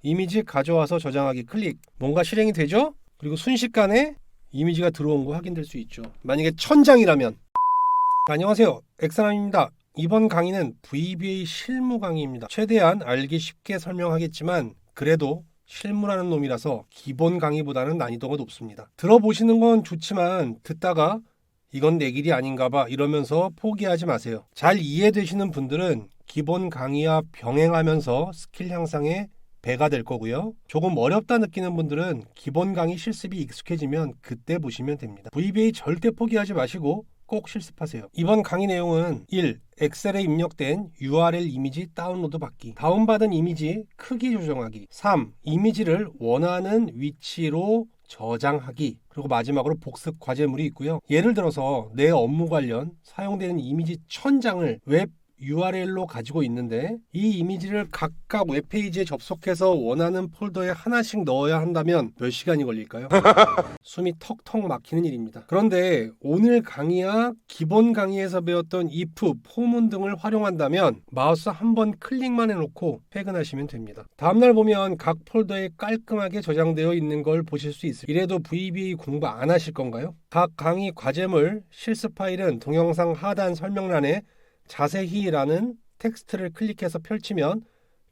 이미지 가져와서 저장하기 클릭. 뭔가 실행이 되죠? 그리고 순식간에 이미지가 들어온 거 확인될 수 있죠. 만약에 1000장이라면. 안녕하세요, 엑사남입니다. 이번 강의는 VBA 실무 강의입니다. 최대한 알기 쉽게 설명하겠지만 그래도 실무라는 놈이라서 기본 강의보다는 난이도가 높습니다. 들어보시는 건 좋지만 듣다가 이건 내 길이 아닌가 봐 이러면서 포기하지 마세요. 잘 이해되시는 분들은 기본 강의와 병행하면서 스킬 향상에 배가 될 거고요. 조금 어렵다 느끼는 분들은 기본 강의 실습이 익숙해지면 그때 보시면 됩니다. VBA 절대 포기하지 마시고 꼭 실습하세요. 이번 강의 내용은 1. 엑셀에 입력된 URL 이미지 다운로드 받기. 다운받은 이미지 크기 조정하기. 3. 이미지를 원하는 위치로 저장하기. 그리고 마지막으로 복습 과제물이 있고요. 예를 들어서 내 업무 관련 사용되는 이미지 1000장을 웹 URL로 가지고 있는데 이 이미지를 각각 웹페이지에 접속해서 원하는 폴더에 하나씩 넣어야 한다면 몇 시간이 걸릴까요? 숨이 턱턱 막히는 일입니다. 그런데 오늘 강의와 기본 강의에서 배웠던 if, 포문 등을 활용한다면 마우스 한 번 클릭만 해놓고 퇴근하시면 됩니다. 다음날 보면 각 폴더에 깔끔하게 저장되어 있는 걸 보실 수 있습니다. 이래도 VBA 공부 안 하실 건가요? 각 강의 과제물, 실습 파일은 동영상 하단 설명란에 자세히라는 텍스트를 클릭해서 펼치면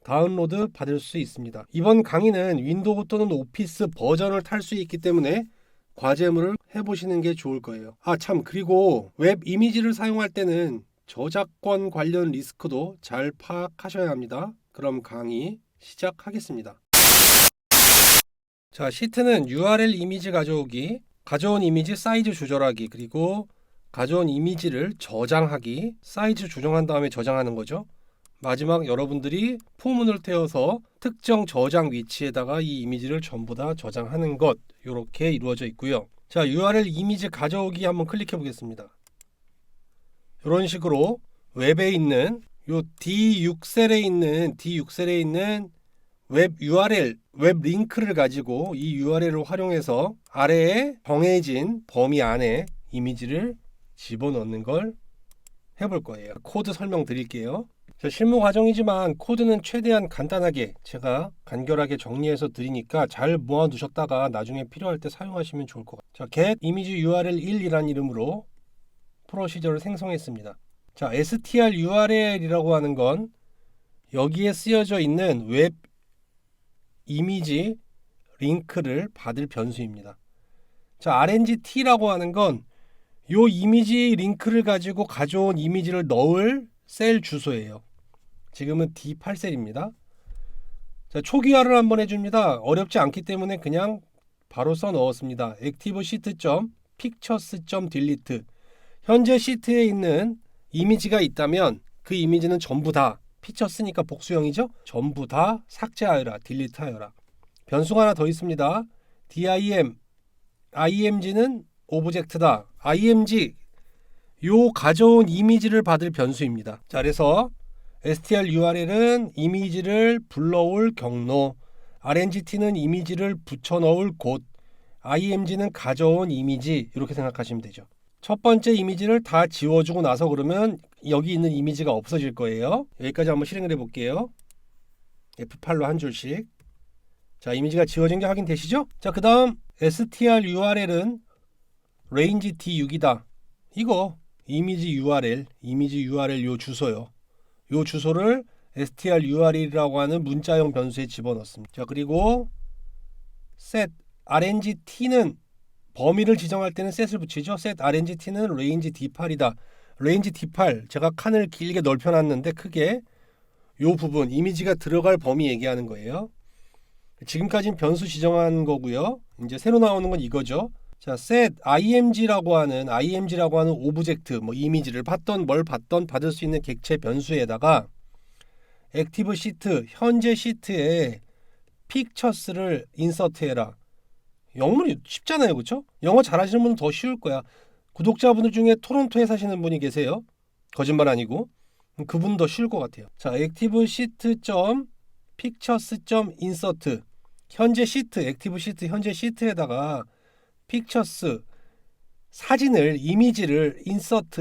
다운로드 받을 수 있습니다. 이번 강의는 윈도우 또는 오피스 버전을 탈 수 있기 때문에 과제물을 해보시는 게 좋을 거예요. 참, 그리고 웹 이미지를 사용할 때는 저작권 관련 리스크도 잘 파악하셔야 합니다. 그럼 강의 시작하겠습니다. 자, 시트는 URL 이미지 가져오기, 가져온 이미지 사이즈 조절하기, 그리고 가져온 이미지를 저장하기, 사이즈 조정한 다음에 저장하는 거죠. 마지막 여러분들이 포문을 태워서 특정 저장 위치에다가 이 이미지를 전부 다 저장하는 것, 이렇게 이루어져 있고요. 자, URL 이미지 가져오기 한번 클릭해 보겠습니다. 이런 식으로 웹에 있는 요 D6셀에 있는 웹 URL, 웹 링크를 가지고 이 URL을 활용해서 아래에 정해진 범위 안에 이미지를 집어넣는 걸 해볼 거예요. 코드 설명 드릴게요. 실무 과정이지만 코드는 최대한 간단하게 제가 간결하게 정리해서 드리니까 잘 모아두셨다가 나중에 필요할 때 사용하시면 좋을 것 같아요. 자, get image URL 1이라는 이름으로 프로시저를 생성했습니다. 자, str URL이라고 하는 건 여기에 쓰여져 있는 웹 이미지 링크를 받을 변수입니다. 자, rngt라고 하는 건 요 이미지 링크를 가지고 가져온 이미지를 넣을 셀 주소예요. 지금은 D8셀입니다. 자, 초기화를 한번 해줍니다. 어렵지 않기 때문에 그냥 바로 써 넣었습니다. active-sheet.pictures.delete. 현재 시트에 있는 이미지가 있다면 그 이미지는 전부 다, 피처스니까 복수형이죠? 전부 다 삭제하여라, 딜리트하여라. 변수가 하나 더 있습니다. img는 오브젝트다. img, 요 가져온 이미지를 받을 변수입니다. 자, 그래서 str url은 이미지를 불러올 경로, rngt는 이미지를 붙여넣을 곳, img는 가져온 이미지, 이렇게 생각하시면 되죠. 첫 번째 이미지를 다 지워주고 나서 그러면 여기 있는 이미지가 없어질 거예요. 여기까지 한번 실행을 해볼게요. F8로 한 줄씩. 자, 이미지가 지워진 게 확인되시죠? 자, 그 다음 str url은 range D6이다. 이거 이미지 URL 요 주소요. 요 주소를 str url이라고 하는 문자형 변수에 집어넣습니다. 자, 그리고 set rngt는 범위를 지정할 때는 set을 붙이죠. set rngt는 range D8이다. range D8, 제가 칸을 길게 넓혀놨는데 크게 요 부분 이미지가 들어갈 범위 얘기하는 거예요. 지금까지는 변수 지정한 거고요. 이제 새로 나오는 건 이거죠. 자, set img라고 하는 오브젝트, 이미지를 받던 뭘 받던 받을 수 있는 객체 변수에다가 active sheet, 현재 시트에 pictures를 인서트해라. 영문이 쉽잖아요, 그렇죠? 영어 잘하시는 분은 더 쉬울 거야. 구독자분들 중에 토론토에 사시는 분이 계세요. 거짓말 아니고. 그분 더 쉬울 것 같아요. 자, active sheet.pictures.insert, 현재 시트, active sheet 현재 시트에다가 픽처스, 사진을, 이미지를 인서트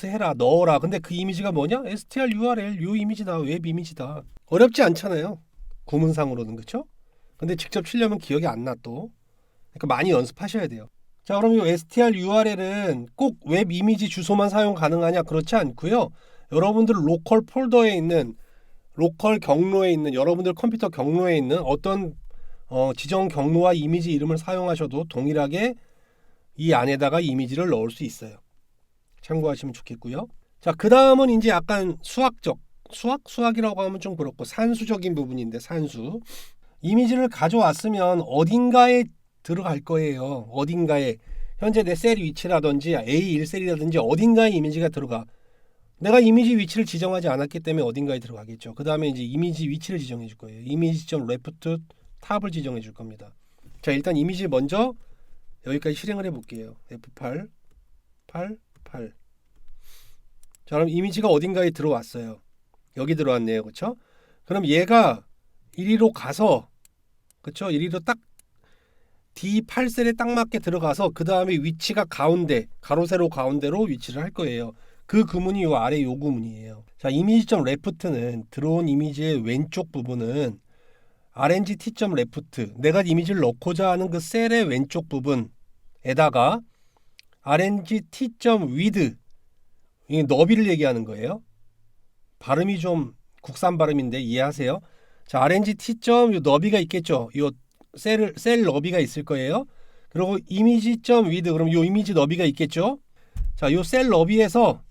해라, 넣어라. 근데 그 이미지가 뭐냐? str url, 요 이미지다. 웹 이미지다. 어렵지 않잖아요, 구문상으로는. 그쵸? 근데 직접 치려면 기억이 안 나 또. 그러니까 많이 연습하셔야 돼요. 자, 그럼 이 str URL은 꼭 웹 이미지 주소만 사용 가능하냐? 그렇지 않고요. 여러분들 로컬 폴더에 있는 로컬 경로에 있는 여러분들 컴퓨터 경로에 있는 어떤 지정 경로와 이미지 이름을 사용하셔도 동일하게 이 안에다가 이미지를 넣을 수 있어요. 참고하시면 좋겠고요. 자, 그 다음은 이제 약간 수학이라고 하면 좀 그렇고 산수적인 부분인데 산수. 이미지를 가져왔으면 어딘가에 들어갈 거예요. 어딘가에 현재 내 셀 위치라든지 A1셀이라든지 어딘가에 이미지가 들어가. 내가 이미지 위치를 지정하지 않았기 때문에 어딘가에 들어가겠죠. 그 다음에 이제 이미지 위치를 지정해 줄 거예요. 이미지.left 탑을 지정해 줄 겁니다. 자, 일단 이미지 먼저 여기까지 실행을 해볼게요. F8 8 8. 자, 그럼 이미지가 어딘가에 들어왔어요. 여기 들어왔네요. 그렇죠? 그럼 얘가 이리로 가서 그렇죠? 이리로 딱 D8셀에 딱 맞게 들어가서 그 다음에 위치가 가운데 가로 세로 가운데로 위치를 할 거예요. 그 구문이 요 아래 요 구문이에요. 자, 이미지.left는 들어온 이미지의 왼쪽 부분은 rng.t.left 내가 이미지를 넣고자 하는 그 셀의 왼쪽 부분에다가 rng.t.width 이 너비를 얘기하는 거예요. 발음이 좀 국산 발음인데 이해하세요? 자, rng.t. 요 너비가 있겠죠. 요 셀 너비가 있을 거예요. 그리고 이미지.width 그럼 요 이미지 너비가 있겠죠. 자, 요 셀 너비에서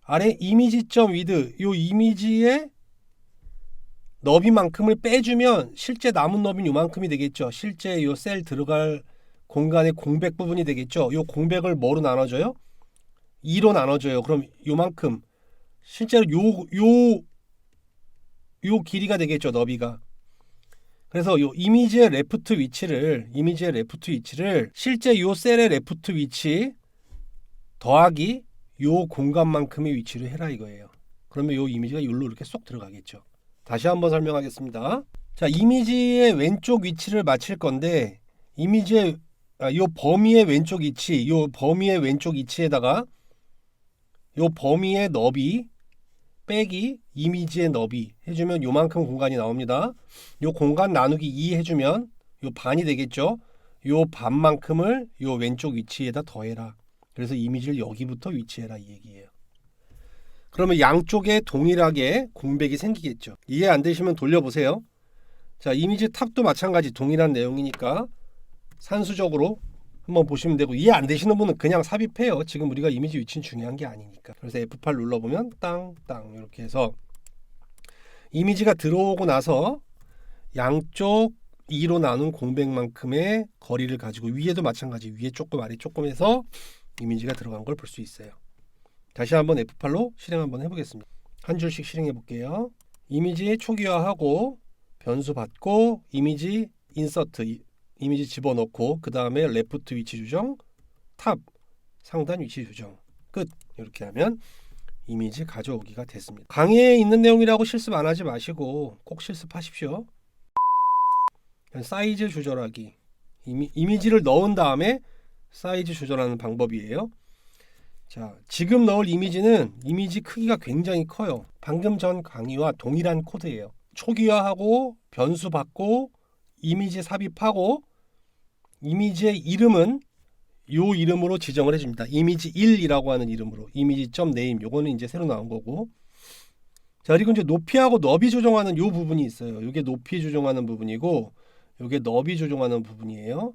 아래 이미지.width 요 이미지의 너비만큼을 빼주면 실제 남은 너비는 요만큼이 되겠죠. 실제 요 셀 들어갈 공간의 공백 부분이 되겠죠. 요 공백을 뭐로 나눠줘요? 2로 나눠줘요. 그럼 요만큼 실제로 요 길이가 되겠죠. 너비가. 그래서 요 이미지의 레프트 위치를 실제 요 셀의 레프트 위치 더하기 요 공간만큼의 위치를 해라 이거예요. 그러면 요 이미지가 여기로 이렇게 쏙 들어가겠죠. 다시 한번 설명하겠습니다. 자, 이미지의 왼쪽 위치를 맞힐 건데 이미지의 요 범위의 왼쪽 위치에다가 요 범위의 너비 빼기 이미지의 너비 해주면 요만큼 공간이 나옵니다. 요 공간 나누기 2 해주면 요 반이 되겠죠. 요 반만큼을 요 왼쪽 위치에다 더해라. 그래서 이미지를 여기부터 위치해라 이 얘기예요. 그러면 양쪽에 동일하게 공백이 생기겠죠. 이해 안 되시면 돌려보세요. 자, 이미지 탑도 마찬가지 동일한 내용이니까 산수적으로 한번 보시면 되고, 이해 안 되시는 분은 그냥 삽입해요. 지금 우리가 이미지 위치는 중요한 게 아니니까. 그래서 F8 눌러보면 땅 이렇게 해서 이미지가 들어오고 나서 양쪽 2로 나눈 공백만큼의 거리를 가지고 위에도 마찬가지 위에 조금 아래 조금 해서 이미지가 들어간 걸 볼 수 있어요. 다시 한번 F8로 실행 한번 해보겠습니다. 한 줄씩 실행해 볼게요. 이미지 초기화하고 변수 받고 이미지 인서트 이미지 집어넣고 그 다음에 레프트 위치 조정 탑 상단 위치 조정 끝. 이렇게 하면 이미지 가져오기가 됐습니다. 강의에 있는 내용이라고 실습 안 하지 마시고 꼭 실습하십시오. 사이즈 조절하기 이미지를 넣은 다음에 사이즈 조절하는 방법이에요. 자, 지금 넣을 이미지는 이미지 크기가 굉장히 커요. 방금 전 강의와 동일한 코드예요. 초기화하고 변수 받고 이미지 삽입하고 이미지의 이름은 요 이름으로 지정을 해줍니다. 이미지 1이라고 하는 이름으로 이미지.name 요거는 이제 새로 나온 거고. 자, 그리고 이제 높이하고 너비 조정하는 요 부분이 있어요. 요게 높이 조정하는 부분이고 요게 너비 조정하는 부분이에요.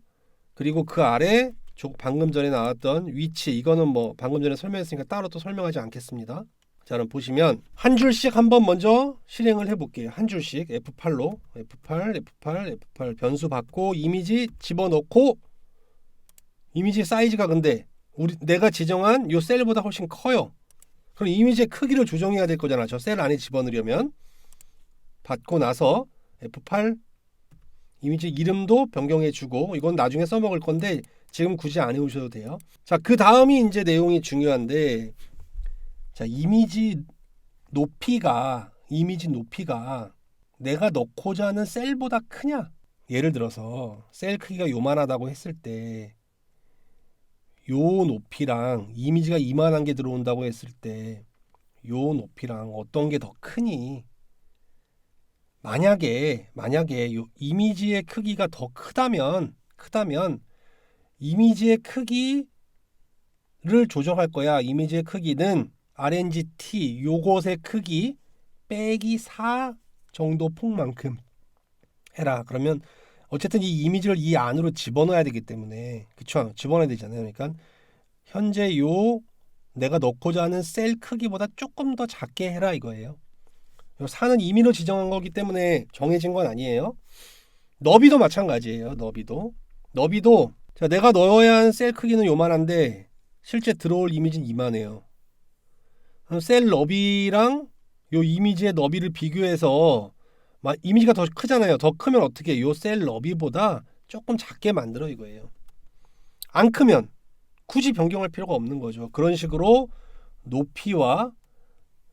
그리고 그 아래 방금 전에 나왔던 위치 이거는 뭐 방금 전에 설명했으니까 따로 또 설명하지 않겠습니다. 자, 그럼 보시면 한 줄씩 한번 먼저 실행을 해볼게요. 한 줄씩 F8로 F8 변수 받고 이미지 집어넣고 이미지 사이즈가 근데 내가 지정한 요 셀보다 훨씬 커요. 그럼 이미지의 크기를 조정해야 될 거잖아. 저 셀 안에 집어넣으려면 받고 나서 F8 이미지 이름도 변경해주고 이건 나중에 써먹을 건데 지금 굳이 안 해오셔도 돼요. 자, 그 다음이 이제 내용이 중요한데, 자, 이미지 높이가 내가 넣고자 하는 셀보다 크냐? 예를 들어서 셀 크기가 요만하다고 했을 때 요 높이랑 이미지가 이만한 게 들어온다고 했을 때 요 높이랑 어떤 게 더 크니? 만약에 요 이미지의 크기가 더 크다면 이미지의 크기를 조정할 거야. 이미지의 크기는 RNGT 요것의 크기 빼기 4 정도 폭만큼 해라. 그러면 어쨌든 이 이미지를 이 안으로 집어넣어야 되기 때문에, 그쵸? 집어넣어야 되잖아요. 그러니까 현재 요 내가 넣고자 하는 셀 크기보다 조금 더 작게 해라 이거예요. 요 4는 임의로 지정한 거기 때문에 정해진 건 아니에요. 너비도 마찬가지예요. 너비도 자, 내가 넣어야 하는 셀 크기는 요만한데 실제 들어올 이미지는 이만해요. 그럼 셀 너비랑 요 이미지의 너비를 비교해서 이미지가 더 크잖아요. 더 크면 어떻게 요 셀 너비보다 조금 작게 만들어 이거예요. 안 크면 굳이 변경할 필요가 없는 거죠. 그런 식으로 높이와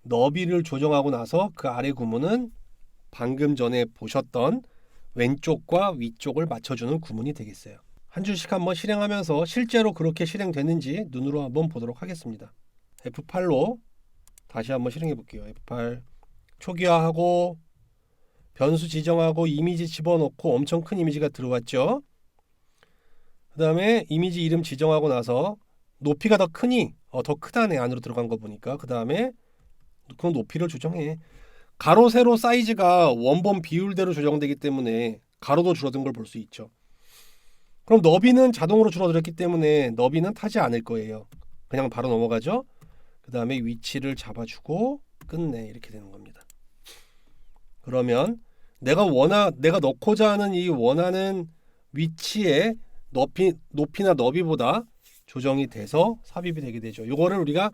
너비를 조정하고 나서 그 아래 구문은 방금 전에 보셨던 왼쪽과 위쪽을 맞춰주는 구문이 되겠어요. 한 줄씩 한번 실행하면서 실제로 그렇게 실행되는지 눈으로 한번 보도록 하겠습니다. F8로 다시 한번 실행해 볼게요. F8 초기화하고 변수 지정하고 이미지 집어넣고 엄청 큰 이미지가 들어왔죠. 그 다음에 이미지 이름 지정하고 나서 높이가 더 크니 더 크다네 안으로 들어간 거 보니까. 그 다음에 그 높이를 조정해. 가로 세로 사이즈가 원본 비율대로 조정되기 때문에 가로도 줄어든 걸 볼 수 있죠. 그럼 너비는 자동으로 줄어들었기 때문에 너비는 타지 않을 거예요. 그냥 바로 넘어가죠. 그 다음에 위치를 잡아주고 끝내 이렇게 되는 겁니다. 그러면 내가 넣고자 하는 이 원하는 위치에 높이나 너비보다 조정이 돼서 삽입이 되게 되죠. 이거를 우리가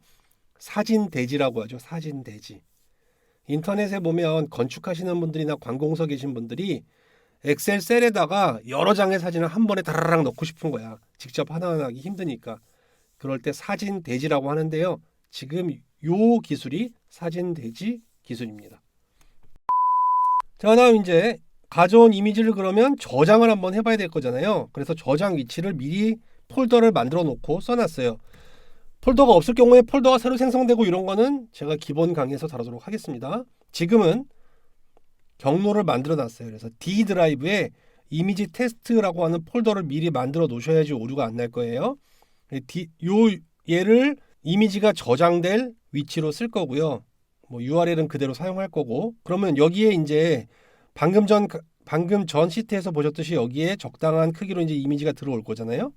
사진대지라고 하죠. 사진대지. 인터넷에 보면 건축하시는 분들이나 관공서 계신 분들이 엑셀 셀에다가 여러 장의 사진을 한 번에 다라락 넣고 싶은 거야. 직접 하나하나 하기 힘드니까. 그럴 때 사진대지라고 하는데요. 지금 요 기술이 사진대지 기술입니다. 자, 다음 이제 가져온 이미지를 그러면 저장을 한번 해봐야 될 거잖아요. 그래서 저장 위치를 미리 폴더를 만들어 놓고 써놨어요. 폴더가 없을 경우에 폴더가 새로 생성되고 이런 거는 제가 기본 강의에서 다루도록 하겠습니다. 지금은 경로를 만들어 놨어요. 그래서 D 드라이브에 이미지 테스트라고 하는 폴더를 미리 만들어 놓으셔야지 오류가 안 날 거예요. 얘를 이미지가 저장될 위치로 쓸 거고요. URL은 그대로 사용할 거고. 그러면 여기에 이제 방금 전 시트에서 보셨듯이 여기에 적당한 크기로 이제 이미지가 들어올 거잖아요.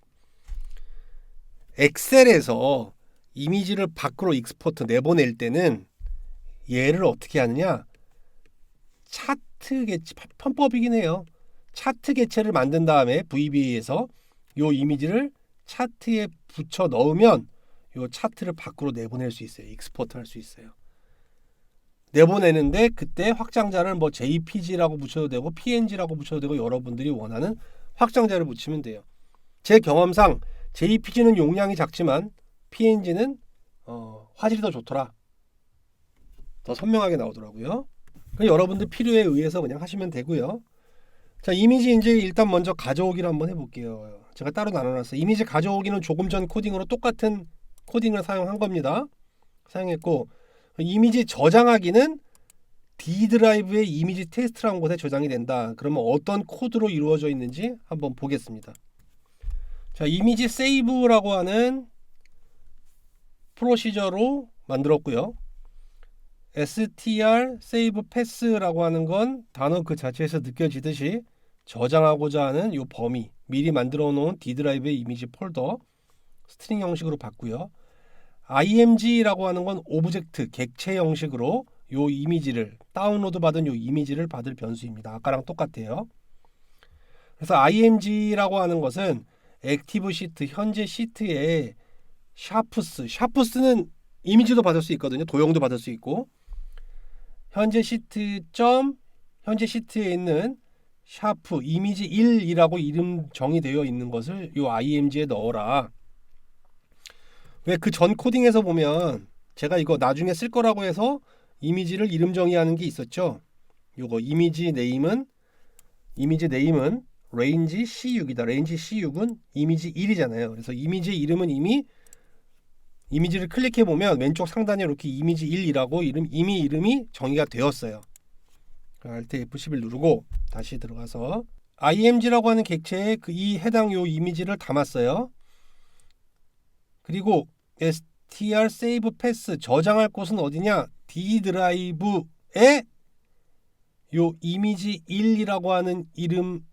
엑셀에서 이미지를 밖으로 익스포트 내보낼 때는 얘를 어떻게 하느냐? 차트 개체 편법이긴 해요. 차트 개체를 만든 다음에 VBA에서 요 이미지를 차트에 붙여 넣으면 요 차트를 밖으로 내보낼 수 있어요. 익스포트 할 수 있어요. 내보내는데 그때 확장자를 JPG라고 붙여도 되고 PNG라고 붙여도 되고 여러분들이 원하는 확장자를 붙이면 돼요. 제 경험상 JPG는 용량이 작지만 PNG는 화질이 더 좋더라. 더 선명하게 나오더라고요. 여러분들 필요에 의해서 그냥 하시면 되고요. 자, 이미지 이제 일단 먼저 가져오기를 한번 해볼게요. 제가 따로 나눠놨어요. 이미지 가져오기는 조금 전 코딩으로 똑같은 코딩을 사용한 겁니다. 사용했고, 이미지 저장하기는 D 드라이브의 이미지 테스트라는 곳에 저장이 된다. 그러면 어떤 코드로 이루어져 있는지 한번 보겠습니다. 자, 이미지 세이브라고 하는 프로시저로 만들었고요. str save pass라고 하는 건 단어 그 자체에서 느껴지듯이 저장하고자 하는 요 범위, 미리 만들어 놓은 D 드라이브의 이미지 폴더 스트링 형식으로 봤고요. img라고 하는 건 오브젝트 객체 형식으로 요 이미지를 다운로드 받은 요 이미지를 받을 변수입니다. 아까랑 똑같아요. 그래서 img라고 하는 것은 액티브 시트, 현재 시트에 샤프스는 이미지도 받을 수 있거든요. 도형도 받을 수 있고, 현재 시트에 있는 샤프 이미지 1이라고 이름 정의되어 있는 것을 요 img에 넣어라. 왜 그 전 코딩에서 보면 제가 이거 나중에 쓸 거라고 해서 이미지를 이름 정의하는 게 있었죠. 요거 이미지 네임은 range C6이다. range C6은 이미지 1이잖아요. 그래서 이미지 이름은 이미 이미지를 클릭해 보면 왼쪽 상단에 이렇게 이미지 1이라고 이름이 정의가 되었어요. Alt F11 누르고 다시 들어가서 img라고 하는 객체에 이 해당 요 이미지를 담았어요. 그리고 str save pass 저장할 곳은 어디냐? D 드라이브에 요 이미지 1이라고 하는 이름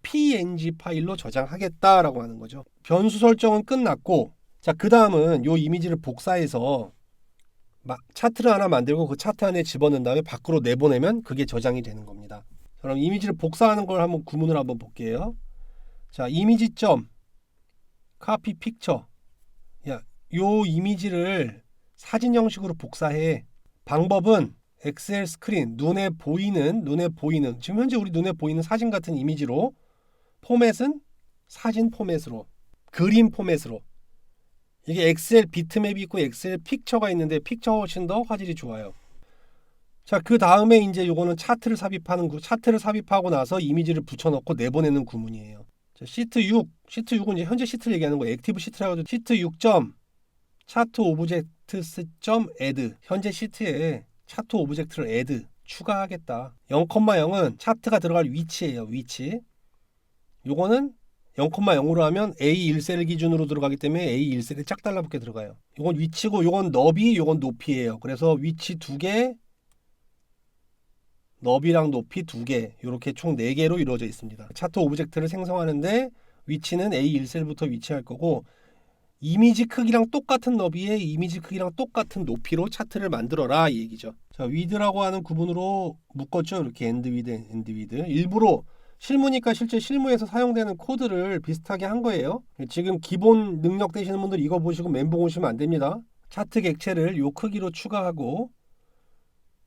.png 파일로 저장하겠다라고 하는 거죠. 변수 설정은 끝났고, 자, 그 다음은 요 이미지를 복사해서 차트를 하나 만들고 그 차트 안에 집어넣은 다음에 밖으로 내보내면 그게 저장이 되는 겁니다. 그럼 이미지를 복사하는 걸 한번 구문을 한번 볼게요. 자, 이미지 copy picture. 야, 요 이미지를 사진 형식으로 복사해. 방법은 엑셀 스크린, 눈에 보이는 지금 현재 우리 눈에 보이는 사진 같은 이미지로, 포맷은 사진 포맷으로, 그림 포맷으로. 이게 엑셀 비트맵이 있고 엑셀 픽처가 있는데 픽처가 훨씬 더 화질이 좋아요. 자, 그 다음에 이제 요거는 차트를 삽입하고 나서 이미지를 붙여넣고 내보내는 구문이에요. 자, 시트6은 이제 현재 시트를 얘기하는 거예요. 액티브 시트라고 해도 시트6. 차트 오브젝트스 add. 현재 시트에 차트 오브젝트를 add 추가하겠다. 0,0은 차트가 들어갈 위치예요. 위치. 요거는 0,0으로 하면 A1셀 기준으로 들어가기 때문에 A1셀에 짝 달라붙게 들어가요. 요건 위치고 요건 너비, 요건 높이예요. 그래서 위치 2개, 너비랑 높이 2개, 이렇게 총 4개로 이루어져 있습니다. 차트 오브젝트를 생성하는데 위치는 A1셀부터 위치할 거고, 이미지 크기랑 똑같은 너비에 이미지 크기랑 똑같은 높이로 차트를 만들어라 이 얘기죠. 자, 위드라고 하는 구분으로 묶었죠. 이렇게 엔드 위드. 일부러 실무니까 실제 실무에서 사용되는 코드를 비슷하게 한 거예요. 지금 기본 능력 되시는 분들 이거 보시고 멘붕 오시면 안 됩니다. 차트 객체를 요 크기로 추가하고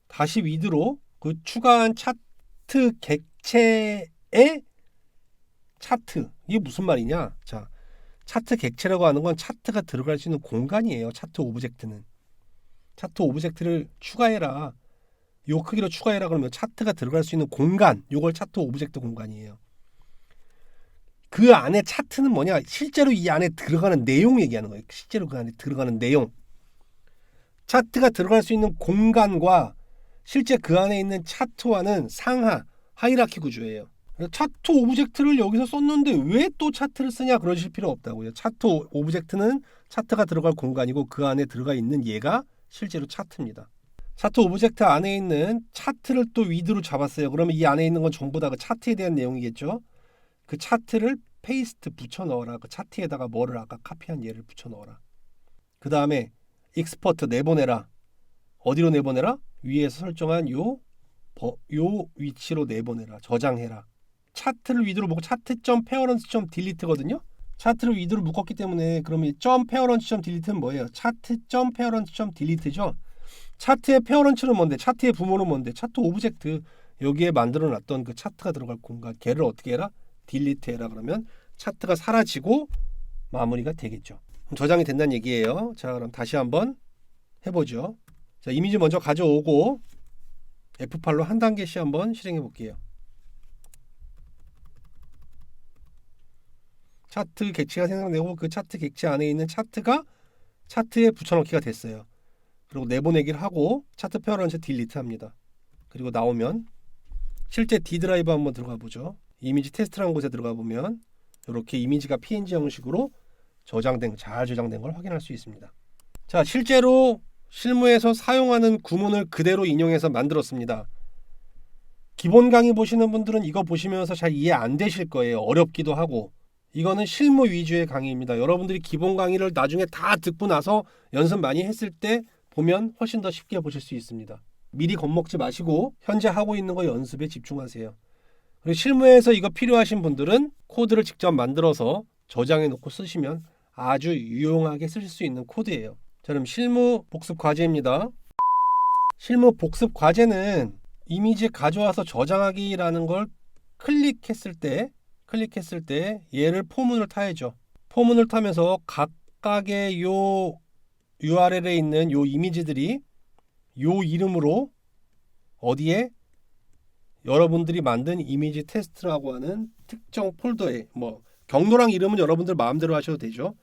다시 위드로 그 추가한 차트 객체의 차트. 이게 무슨 말이냐? 자, 차트 객체라고 하는 건 차트가 들어갈 수 있는 공간이에요. 차트 오브젝트는. 차트 오브젝트를 추가해라. 요 크기로 추가해라 그러면 차트가 들어갈 수 있는 공간. 요걸 차트 오브젝트 공간이에요. 그 안에 차트는 뭐냐? 실제로 이 안에 들어가는 내용 얘기하는 거예요. 실제로 그 안에 들어가는 내용. 차트가 들어갈 수 있는 공간과 실제 그 안에 있는 차트와는 상하, 하이라키 구조예요. 차트 오브젝트를 여기서 썼는데 왜 또 차트를 쓰냐 그러실 필요 없다고요. 차트 오브젝트는 차트가 들어갈 공간이고 그 안에 들어가 있는 얘가 실제로 차트입니다. 차트 오브젝트 안에 있는 차트를 또 위드로 잡았어요. 그러면 이 안에 있는 건 전부 다 그 차트에 대한 내용이겠죠. 그 차트를 페이스트 붙여 넣어라. 그 차트에다가 뭐를 아까 카피한 얘를 붙여 넣어라. 그 다음에 익스포트 내보내라. 어디로 내보내라? 위에서 설정한 요 위치로 내보내라. 저장해라. 차트를 위드로 묶고 차트.parents.delete거든요. 차트를 위드로 묶었기 때문에 그러면 .parents.delete는 뭐예요? 차트.parents.delete죠. 차트의 페어런츠는 뭔데? 차트의 부모는 뭔데? 차트 오브젝트. 여기에 만들어놨던 그 차트가 들어갈 공간. 걔를 어떻게 해라? 딜리트 해라. 그러면 차트가 사라지고 마무리가 되겠죠. 저장이 된다는 얘기예요. 자, 그럼 다시 한번 해보죠. 자, 이미지 먼저 가져오고 F8로 한 단계씩 한번 실행해 볼게요. 차트 객체가 생성되고 그 차트 객체 안에 있는 차트가 차트에 붙여넣기가 됐어요. 그리고 내보내기를 하고 차트 페어런츠 딜리트 합니다. 그리고 나오면 실제 D 드라이브 한번 들어가 보죠. 이미지 테스트라는 곳에 들어가 보면 이렇게 이미지가 PNG 형식으로 잘 저장된 걸 확인할 수 있습니다. 자, 실제로 실무에서 사용하는 구문을 그대로 인용해서 만들었습니다. 기본 강의 보시는 분들은 이거 보시면서 잘 이해 안 되실 거예요. 어렵기도 하고. 이거는 실무 위주의 강의입니다. 여러분들이 기본 강의를 나중에 다 듣고 나서 연습 많이 했을 때 보면 훨씬 더 쉽게 보실 수 있습니다. 미리 겁먹지 마시고 현재 하고 있는 거 연습에 집중하세요. 그리고 실무에서 이거 필요하신 분들은 코드를 직접 만들어서 저장해 놓고 쓰시면 아주 유용하게 쓰실 수 있는 코드예요. 자, 그럼 실무 복습 과제입니다. 실무 복습 과제는 이미지 가져와서 저장하기라는 걸 클릭했을 때 얘를 포문을 타야죠. 포문을 타면서 각각의 요 URL에 있는 요 이미지들이 요 이름으로 어디에 여러분들이 만든 이미지 테스트라고 하는 특정 폴더에 경로랑 이름은 여러분들 마음대로 하셔도 되죠.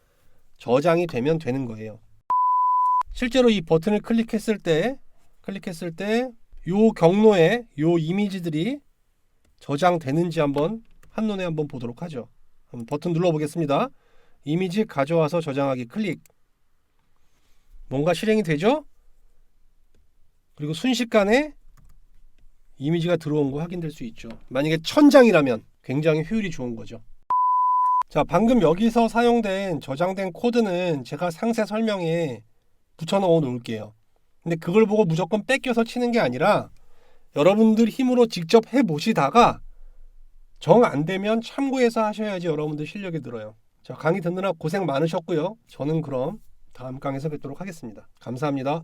저장이 되면 되는 거예요. 실제로 이 버튼을 클릭했을 때 요 경로에 요 이미지들이 저장되는지 한눈에 한번 보도록 하죠. 버튼 눌러보겠습니다. 이미지 가져와서 저장하기 클릭. 뭔가 실행이 되죠? 그리고 순식간에 이미지가 들어온 거 확인될 수 있죠. 만약에 1000장이라면 굉장히 효율이 좋은 거죠. 자, 방금 여기서 사용된 저장된 코드는 제가 상세 설명에 붙여넣어 놓을게요. 근데 그걸 보고 무조건 뺏겨서 치는 게 아니라 여러분들 힘으로 직접 해보시다가 정 안 되면 참고해서 하셔야지 여러분들 실력이 늘어요. 자, 강의 듣느라 고생 많으셨고요. 저는 그럼 다음 강의에서 뵙도록 하겠습니다. 감사합니다.